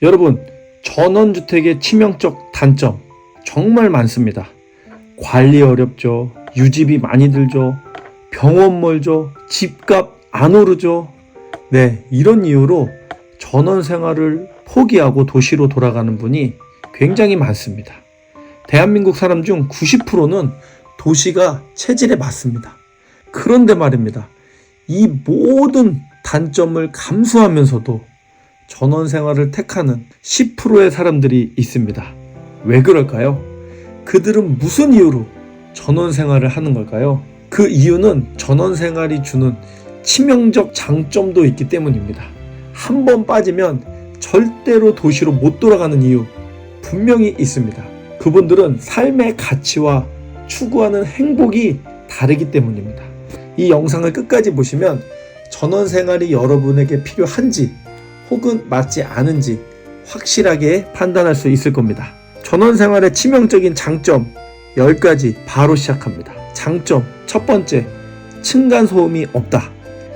여러분, 전원주택의 치명적 단점 정말 많습니다. 관리 어렵죠. 유지비 많이 들죠. 병원 멀죠. 집값 안 오르죠. 네, 이런 이유로 전원 생활을 포기하고 도시로 돌아가는 분이 굉장히 많습니다. 대한민국 사람 중 90%는 도시가 체질에 맞습니다. 그런데 말입니다. 이 모든 단점을 감수하면서도 전원 생활을 택하는 10%의 사람들이 있습니다. 왜 그럴까요? 그들은 무슨 이유로 전원 생활을 하는 걸까요? 그 이유는 전원 생활이 주는 치명적 장점도 있기 때문입니다. 한 번 빠지면 절대로 도시로 못 돌아가는 이유 분명히 있습니다. 그분들은 삶의 가치와 추구하는 행복이 다르기 때문입니다. 이 영상을 끝까지 보시면 전원 생활이 여러분에게 필요한지 혹은 맞지 않은지 확실하게 판단할 수 있을 겁니다. 전원 생활의 치명적인 장점 10가지 바로 시작합니다. 장점 첫 번째, 층간소음이 없다.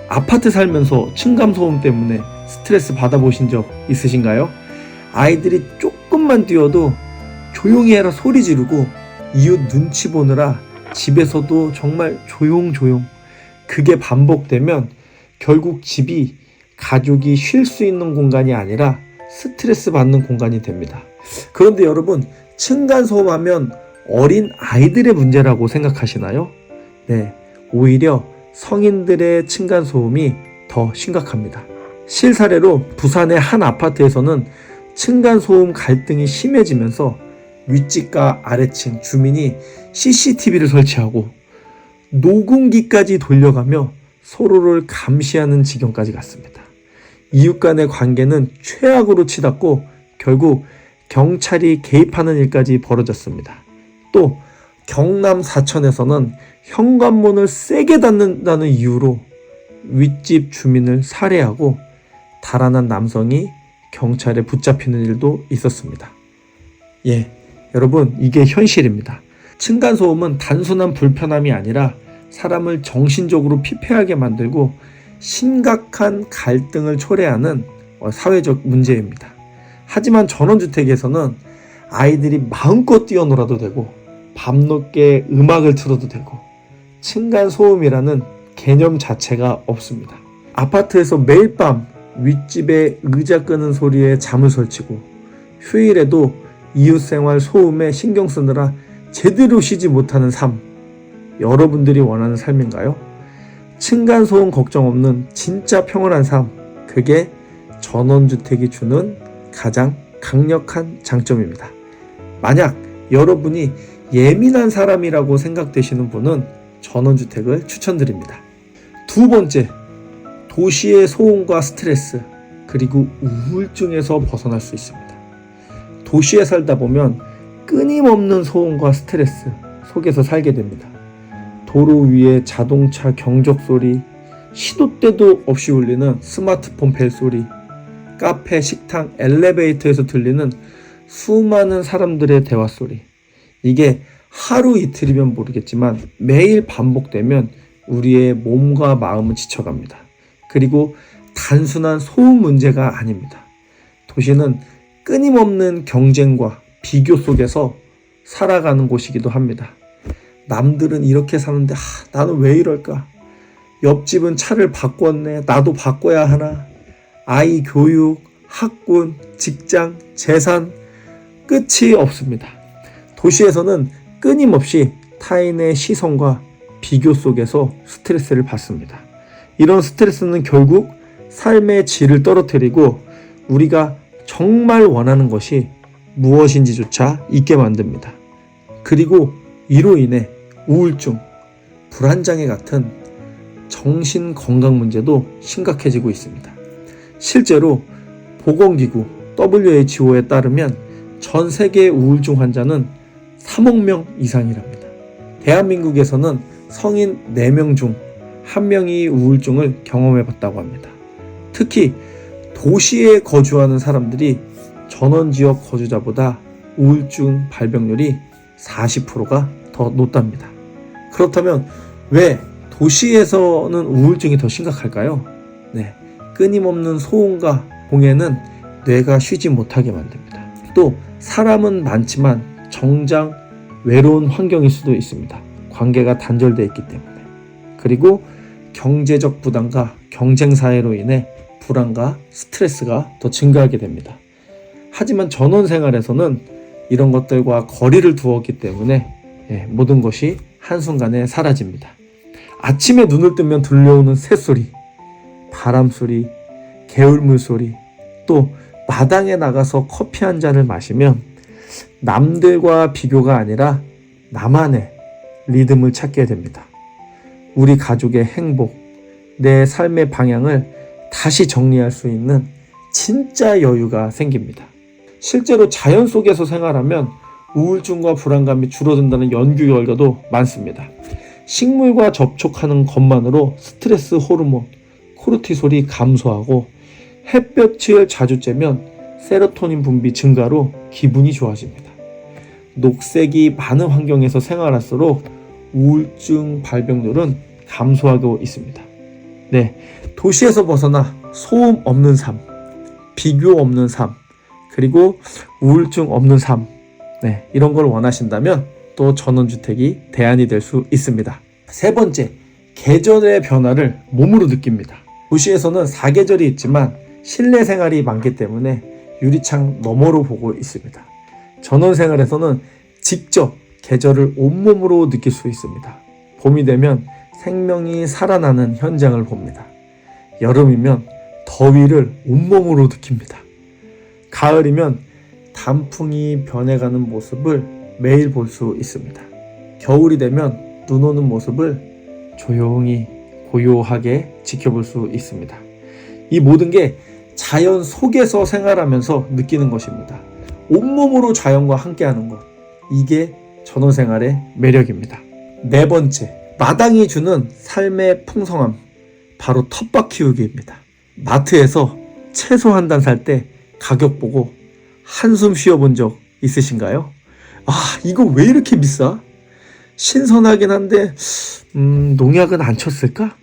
아파트 살면서 층간소음 때문에 스트레스 받아보신 적 있으신가요? 아이들이 조금만 뛰어도 조용히 해라 소리 지르고 이웃 눈치 보느라 집에서도 정말 조용조용, 그게 반복되면 결국 집이 가족이 쉴 수 있는 공간이 아니라 스트레스 받는 공간이 됩니다. 그런데 여러분, 층간소음 하면 어린 아이들의 문제라고 생각하시나요? 네, 오히려 성인들의 층간소음이 더 심각합니다. 실사례로 부산의 한 아파트에서는 층간소음 갈등이 심해지면서 윗집과 아래층 주민이 CCTV를 설치하고 녹음기까지 돌려가며 서로를 감시하는 지경까지 갔습니다. 이웃 간의 관계는 최악으로 치닫고 결국 경찰이 개입하는 일까지 벌어졌습니다. 또 경남 사천에서는 현관문을 세게 닫는다는 이유로 윗집 주민을 살해하고 달아난 남성이 경찰에 붙잡히는 일도 있었습니다. 예, 여러분, 이게 현실입니다. 층간소음은 단순한 불편함이 아니라 사람을 정신적으로 피폐하게 만들고 심각한 갈등을 초래하는 사회적 문제입니다. 하지만 전원주택에서는 아이들이 마음껏 뛰어놀아도 되고 밤늦게 음악을 틀어도 되고 층간소음이라는 개념 자체가 없습니다. 아파트에서 매일 밤 윗집에 의자 끄는 소리에 잠을 설치고 휴일에도 이웃생활 소음에 신경 쓰느라 제대로 쉬지 못하는 삶, 여러분들이 원하는 삶인가요? 층간소음 걱정 없는 진짜 평온한 삶, 그게 전원주택이 주는 가장 강력한 장점입니다. 만약 여러분이 예민한 사람이라고 생각되시는 분은 전원주택을 추천드립니다. 두 번째, 도시의 소음과 스트레스, 그리고 우울증에서 벗어날 수 있습니다. 도시에 살다 보면 끊임없는 소음과 스트레스 속에서 살게 됩니다. 도로 위에 자동차 경적 소리, 시도 때도 없이 울리는 스마트폰 벨 소리, 카페, 식당, 엘리베이터에서 들리는 수많은 사람들의 대화 소리. 이게 하루 이틀이면 모르겠지만 매일 반복되면 우리의 몸과 마음은 지쳐갑니다. 그리고 단순한 소음 문제가 아닙니다. 도시는 끊임없는 경쟁과 비교 속에서 살아가는 곳이기도 합니다. 남들은 이렇게 사는데 나는 왜 이럴까? 옆집은 차를 바꿨네. 나도 바꿔야 하나? 아이 교육, 학군, 직장, 재산, 끝이 없습니다. 도시에서는 끊임없이 타인의 시선과 비교 속에서 스트레스를 받습니다. 이런 스트레스는 결국 삶의 질을 떨어뜨리고 우리가 정말 원하는 것이 무엇인지조차 잊게 만듭니다. 그리고 이로 인해 우울증, 불안장애 같은 정신 건강 문제도 심각해지고 있습니다. 실제로 보건기구 WHO에 따르면 전 세계 우울증 환자는 3억 명 이상이랍니다. 대한민국에서는 성인 4명 중 1명이 우울증을 경험해봤다고 합니다. 특히 도시에 거주하는 사람들이 전원지역 거주자보다 우울증 발병률이 40%가 더 높답니다. 그렇다면 왜 도시에서는 우울증이 더 심각할까요? 네, 끊임없는 소음과 공해는 뇌가 쉬지 못하게 만듭니다. 또 사람은 많지만 정작 외로운 환경일 수도 있습니다. 관계가 단절되어 있기 때문에. 그리고 경제적 부담과 경쟁사회로 인해 불안과 스트레스가 더 증가하게 됩니다. 하지만 전원생활에서는 이런 것들과 거리를 두었기 때문에 모든 것이 한순간에 사라집니다. 아침에 눈을 뜨면 들려오는 새소리, 바람소리, 개울물 소리, 또 마당에 나가서 커피 한 잔을 마시면 남들과 비교가 아니라 나만의 리듬을 찾게 됩니다. 우리 가족의 행복, 내 삶의 방향을 다시 정리할 수 있는 진짜 여유가 생깁니다. 실제로 자연 속에서 생활하면 우울증과 불안감이 줄어든다는 연구 결과도 많습니다. 식물과 접촉하는 것만으로 스트레스 호르몬, 코르티솔이 감소하고 햇볕을 자주 쬐면 세로토닌 분비 증가로 기분이 좋아집니다. 녹색이 많은 환경에서 생활할수록 우울증 발병률은 감소하고 있습니다. 도시에서 벗어나 소음 없는 삶, 비교 없는 삶, 그리고 우울증 없는 삶, 이런 걸 원하신다면 또 전원주택이 대안이 될 수 있습니다. 세 번째, 계절의 변화를 몸으로 느낍니다. 도시에서는 사계절이 있지만 실내 생활이 많기 때문에 유리창 너머로 보고 있습니다. 전원생활에서는 직접 계절을 온몸으로 느낄 수 있습니다. 봄이 되면 생명이 살아나는 현장을 봅니다. 여름이면 더위를 온몸으로 느낍니다. 가을이면 단풍이 변해가는 모습을 매일 볼 수 있습니다. 겨울이 되면 눈 오는 모습을 조용히 고요하게 지켜볼 수 있습니다. 이 모든 게 자연 속에서 생활하면서 느끼는 것입니다. 온몸으로 자연과 함께하는 것, 이게 전원생활의 매력입니다. 네 번째, 마당이 주는 삶의 풍성함, 바로 텃밭 키우기입니다. 마트에서 채소 한 단 살 때 가격 보고 한숨 쉬어본 적 있으신가요? 이거 왜 이렇게 비싸? 신선하긴 한데 농약은 안 쳤을까?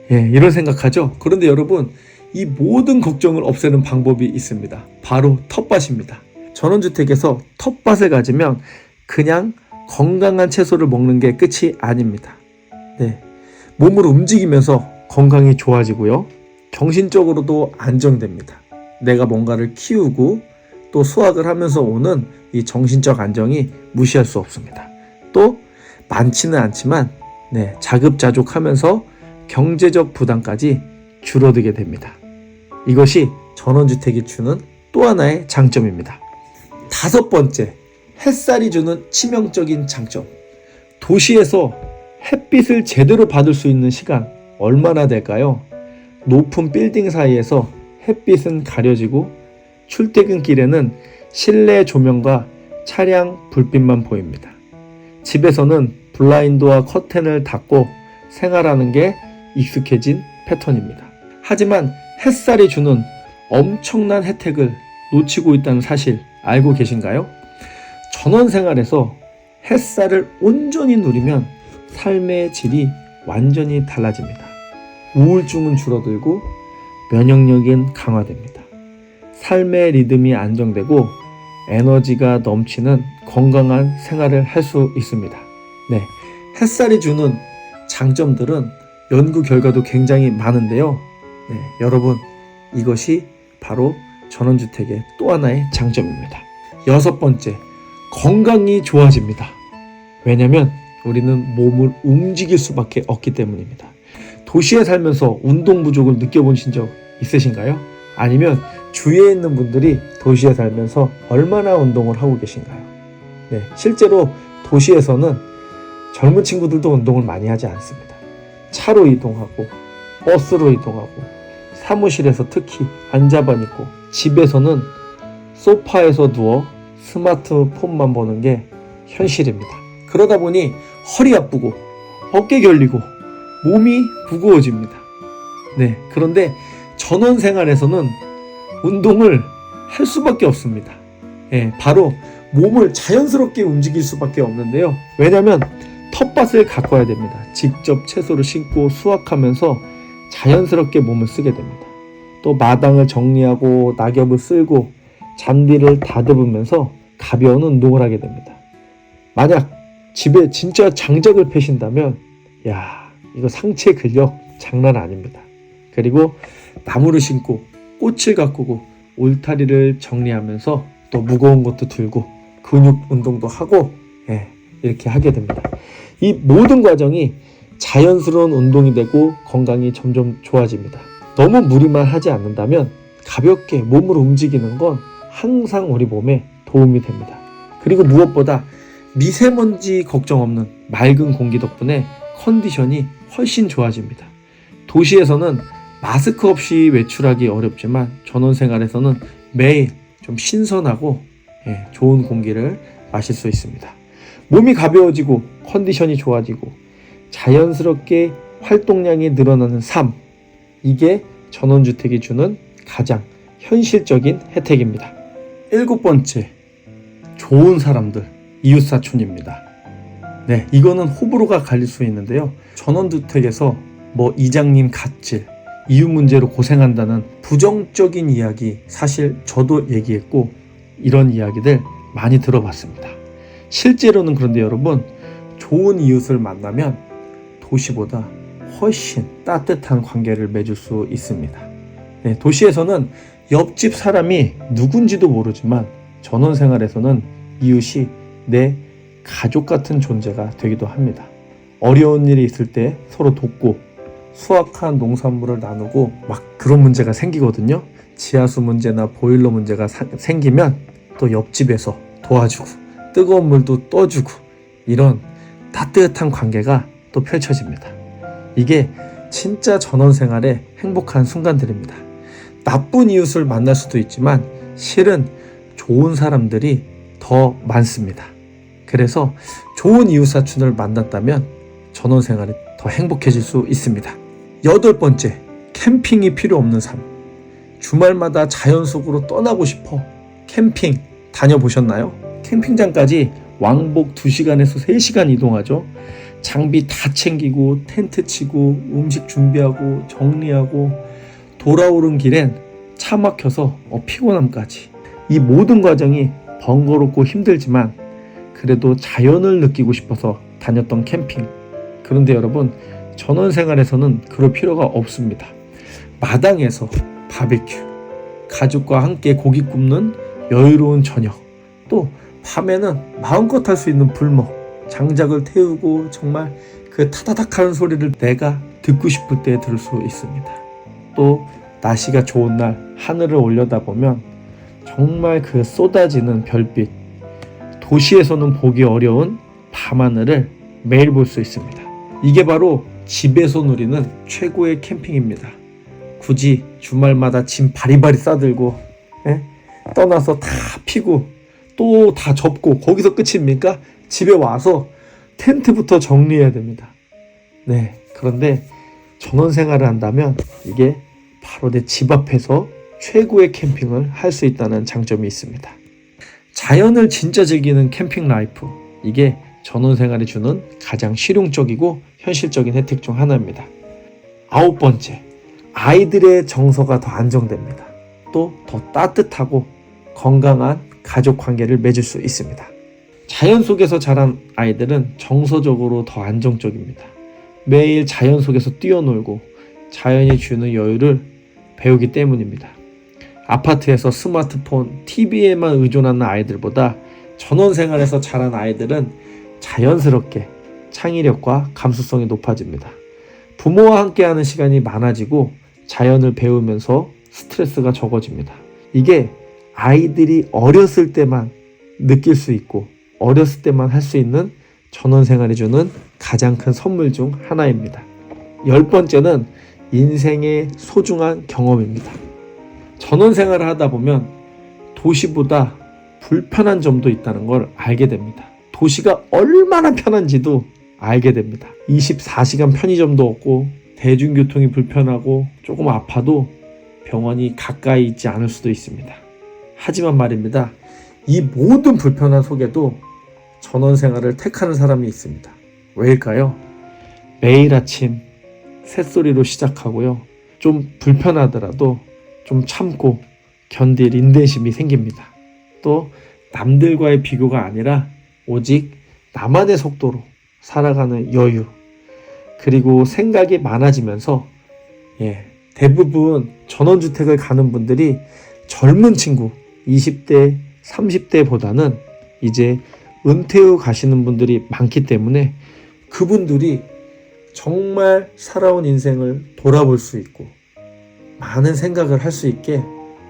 이런 생각하죠. 그런데 여러분, 이 모든 걱정을 없애는 방법이 있습니다. 바로 텃밭입니다. 전원주택에서 텃밭을 가지면 그냥 건강한 채소를 먹는 게 끝이 아닙니다. 몸을 움직이면서 건강이 좋아지고요. 정신적으로도 안정됩니다. 내가 뭔가를 키우고 또 수확을 하면서 오는 이 정신적 안정이 무시할 수 없습니다. 또 많지는 않지만 자급자족하면서 경제적 부담까지 줄어들게 됩니다. 이것이 전원주택이 주는 또 하나의 장점입니다. 다섯 번째, 햇살이 주는 치명적인 장점. 도시에서 햇빛을 제대로 받을 수 있는 시간 얼마나 될까요? 높은 빌딩 사이에서 햇빛은 가려지고 출퇴근길에는 실내 조명과 차량 불빛만 보입니다. 집에서는 블라인드와 커튼을 닫고 생활하는 게 익숙해진 패턴입니다. 하지만 햇살이 주는 엄청난 혜택을 놓치고 있다는 사실 알고 계신가요? 전원생활에서 햇살을 온전히 누리면 삶의 질이 완전히 달라집니다. 우울증은 줄어들고 면역력은 강화됩니다. 삶의 리듬이 안정되고 에너지가 넘치는 건강한 생활을 할 수 있습니다. 햇살이 주는 장점들은 연구 결과도 굉장히 많은데요. 여러분, 이것이 바로 전원주택의 또 하나의 장점입니다. 여섯 번째, 건강이 좋아집니다. 왜냐하면 우리는 몸을 움직일 수밖에 없기 때문입니다. 도시에 살면서 운동 부족을 느껴보신 적 있으신가요? 아니면 주위에 있는 분들이 도시에 살면서 얼마나 운동을 하고 계신가요? 실제로 도시에서는 젊은 친구들도 운동을 많이 하지 않습니다. 차로 이동하고 버스로 이동하고 사무실에서 특히 앉아만 있고 집에서는 소파에서 누워 스마트폰만 보는 게 현실입니다. 그러다 보니 허리 아프고 어깨 결리고 몸이 무거워집니다. 그런데 전원생활에서는 운동을 할 수밖에 없습니다. 바로 몸을 자연스럽게 움직일 수밖에 없는데요. 왜냐하면 텃밭을 가꿔야 됩니다. 직접 채소를 심고 수확하면서 자연스럽게 몸을 쓰게 됩니다. 또 마당을 정리하고 낙엽을 쓸고 잔디를 다듬으면서 가벼운 운동을 하게 됩니다. 만약 집에 진짜 장작을 패신다면 이거 상체 근력 장난 아닙니다. 그리고 나무를 심고 꽃을 가꾸고 울타리를 정리하면서 또 무거운 것도 들고 근육 운동도 하고 이렇게 하게 됩니다. 이 모든 과정이 자연스러운 운동이 되고 건강이 점점 좋아집니다. 너무 무리만 하지 않는다면 가볍게 몸을 움직이는 건 항상 우리 몸에 도움이 됩니다. 그리고 무엇보다 미세먼지 걱정 없는 맑은 공기 덕분에 컨디션이 훨씬 좋아집니다. 도시에서는 마스크 없이 외출하기 어렵지만 전원생활에서는 매일 좀 신선하고 좋은 공기를 마실 수 있습니다. 몸이 가벼워지고 컨디션이 좋아지고 자연스럽게 활동량이 늘어나는 삶, 이게 전원주택이 주는 가장 현실적인 혜택입니다. 7번째, 좋은 사람들, 이웃사촌입니다. 이거는 호불호가 갈릴 수 있는데요. 전원주택에서 이장님 갑질, 이웃 문제로 고생한다는 부정적인 이야기, 사실 저도 얘기했고 이런 이야기들 많이 들어봤습니다. 실제로는 그런데 여러분, 좋은 이웃을 만나면 도시보다 훨씬 따뜻한 관계를 맺을 수 있습니다. 도시에서는 옆집 사람이 누군지도 모르지만 전원생활에서는 이웃이 내 가족 같은 존재가 되기도 합니다. 어려운 일이 있을 때 서로 돕고 수확한 농산물을 나누고 막 그런 문제가 생기거든요. 지하수 문제나 보일러 문제가 생기면 또 옆집에서 도와주고 뜨거운 물도 떠주고 이런 따뜻한 관계가 또 펼쳐집니다. 이게 진짜 전원생활의 행복한 순간들입니다. 나쁜 이웃을 만날 수도 있지만 실은 좋은 사람들이 더 많습니다. 그래서 좋은 이웃사촌을 만났다면 전원생활이 더 행복해질 수 있습니다. 8번째, 캠핑이 필요 없는 삶. 주말마다 자연 속으로 떠나고 싶어 캠핑 다녀보셨나요? 캠핑장까지 왕복 2시간에서 3시간 이동하죠. 장비 다 챙기고 텐트 치고 음식 준비하고 정리하고 돌아오는 길엔 차 막혀서 피곤함까지. 이 모든 과정이 번거롭고 힘들지만 그래도 자연을 느끼고 싶어서 다녔던 캠핑. 그런데 여러분, 전원생활에서는 그럴 필요가 없습니다. 마당에서 바비큐, 가족과 함께 고기 굽는 여유로운 저녁, 또 밤에는 마음껏 할 수 있는 불멍, 장작을 태우고 정말 그 타다닥 하는 소리를 내가 듣고 싶을 때 들을 수 있습니다. 또 날씨가 좋은 날 하늘을 올려다보면 정말 그 쏟아지는 별빛, 도시에서는 보기 어려운 밤하늘을 매일 볼 수 있습니다. 이게 바로 집에서 누리는 최고의 캠핑입니다. 굳이 주말마다 짐 바리바리 싸들고 떠나서 다 피고 또 다 접고 거기서 끝입니까? 집에 와서 텐트부터 정리해야 됩니다. 그런데 전원생활을 한다면 이게 바로 내 집 앞에서 최고의 캠핑을 할 수 있다는 장점이 있습니다. 자연을 진짜 즐기는 캠핑 라이프, 이게 전원생활이 주는 가장 실용적이고 현실적인 혜택 중 하나입니다. 9번째, 아이들의 정서가 더 안정됩니다. 또 더 따뜻하고 건강한 가족 관계를 맺을 수 있습니다. 자연 속에서 자란 아이들은 정서적으로 더 안정적입니다. 매일 자연 속에서 뛰어놀고 자연이 주는 여유를 배우기 때문입니다. 아파트에서 스마트폰, TV에만 의존하는 아이들보다 전원생활에서 자란 아이들은 자연스럽게 창의력과 감수성이 높아집니다. 부모와 함께하는 시간이 많아지고 자연을 배우면서 스트레스가 적어집니다. 이게 아이들이 어렸을 때만 느낄 수 있고 어렸을 때만 할 수 있는 전원생활이 주는 가장 큰 선물 중 하나입니다. 10번째는 인생의 소중한 경험입니다. 전원생활을 하다 보면 도시보다 불편한 점도 있다는 걸 알게 됩니다. 도시가 얼마나 편한지도 알게 됩니다. 24시간 편의점도 없고 대중교통이 불편하고 조금 아파도 병원이 가까이 있지 않을 수도 있습니다. 하지만 말입니다. 이 모든 불편한 속에도 전원생활을 택하는 사람이 있습니다. 왜일까요? 매일 아침 새소리로 시작하고요. 좀 불편하더라도 좀 참고 견딜 인내심이 생깁니다. 또 남들과의 비교가 아니라 오직 나만의 속도로 살아가는 여유, 그리고 생각이 많아지면서 대부분 전원주택을 가는 분들이 젊은 친구 20대, 30대보다는 이제 은퇴 후 가시는 분들이 많기 때문에 그분들이 정말 살아온 인생을 돌아볼 수 있고 많은 생각을 할 수 있게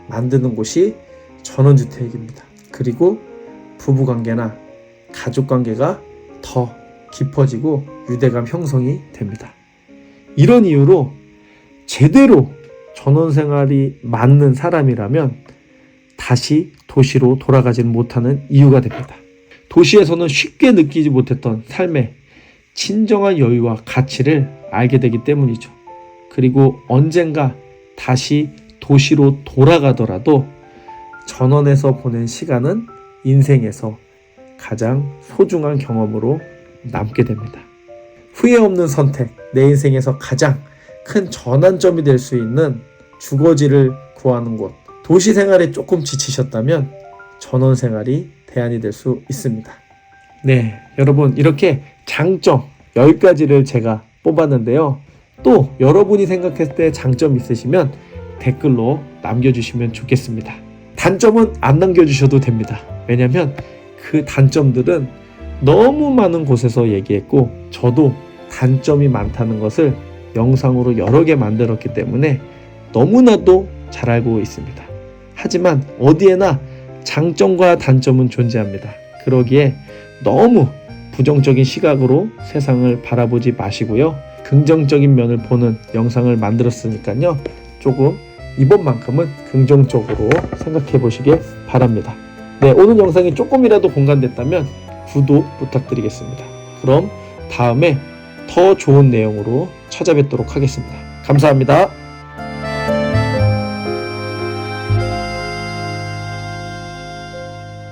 만드는 곳이 전원주택입니다. 그리고 부부관계나 가족관계가 더 깊어지고 유대감 형성이 됩니다. 이런 이유로 제대로 전원생활이 맞는 사람이라면 다시 도시로 돌아가지는 못하는 이유가 됩니다. 도시에서는 쉽게 느끼지 못했던 삶의 진정한 여유와 가치를 알게 되기 때문이죠. 그리고 언젠가 다시 도시로 돌아가더라도 전원에서 보낸 시간은 인생에서 가장 소중한 경험으로 남게 됩니다. 후회 없는 선택, 내 인생에서 가장 큰 전환점이 될 수 있는 주거지를 구하는 곳. 도시 생활에 조금 지치셨다면 전원 생활이 대안이 될 수 있습니다. 네, 여러분 이렇게 장점 10가지를 제가 뽑았는데요. 또 여러분이 생각했을 때 장점 있으시면 댓글로 남겨주시면 좋겠습니다. 단점은 안 남겨주셔도 됩니다. 왜냐면 그 단점들은 너무 많은 곳에서 얘기했고 저도 단점이 많다는 것을 영상으로 여러 개 만들었기 때문에 너무나도 잘 알고 있습니다. 하지만 어디에나 장점과 단점은 존재합니다. 그러기에 너무 부정적인 시각으로 세상을 바라보지 마시고요. 긍정적인 면을 보는 영상을 만들었으니까요. 조금 이번만큼은 긍정적으로 생각해 보시길 바랍니다. 네, 오늘 영상이 조금이라도 공감됐다면 구독 부탁드리겠습니다. 그럼 다음에 더 좋은 내용으로 찾아뵙도록 하겠습니다. 감사합니다.